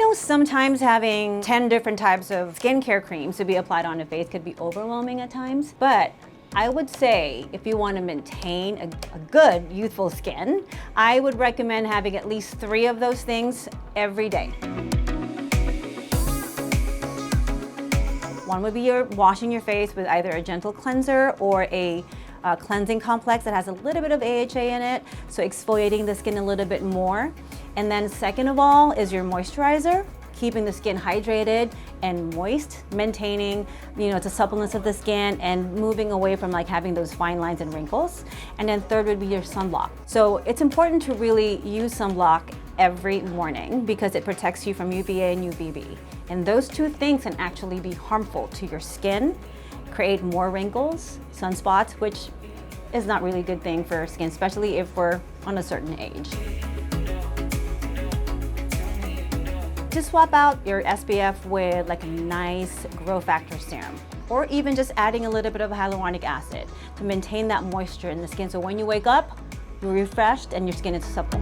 know sometimes having 10 different types of skincare creams to be applied on a face could be overwhelming at times, but I would say if you want to maintain a good youthful skin, I would recommend having at least 3 of those things every day. One would be washing your face with either a gentle cleanser or a cleansing complex that has a little bit of AHA in it, so exfoliating the skin a little bit more. And then second of all is your moisturizer, keeping the skin hydrated and moist, maintaining, the suppleness of the skin and moving away from like having those fine lines and wrinkles. And then third would be your sunblock. So it's important to really use sunblock every morning because it protects you from UVA and UVB. And those 2 things can actually be harmful to your skin, create more wrinkles, sunspots, which is not really a good thing for our skin, especially if we're on a certain age. Just swap out your SPF with like a nice growth factor serum, or even just adding a little bit of hyaluronic acid to maintain that moisture in the skin. So when you wake up, you're refreshed and your skin is supple.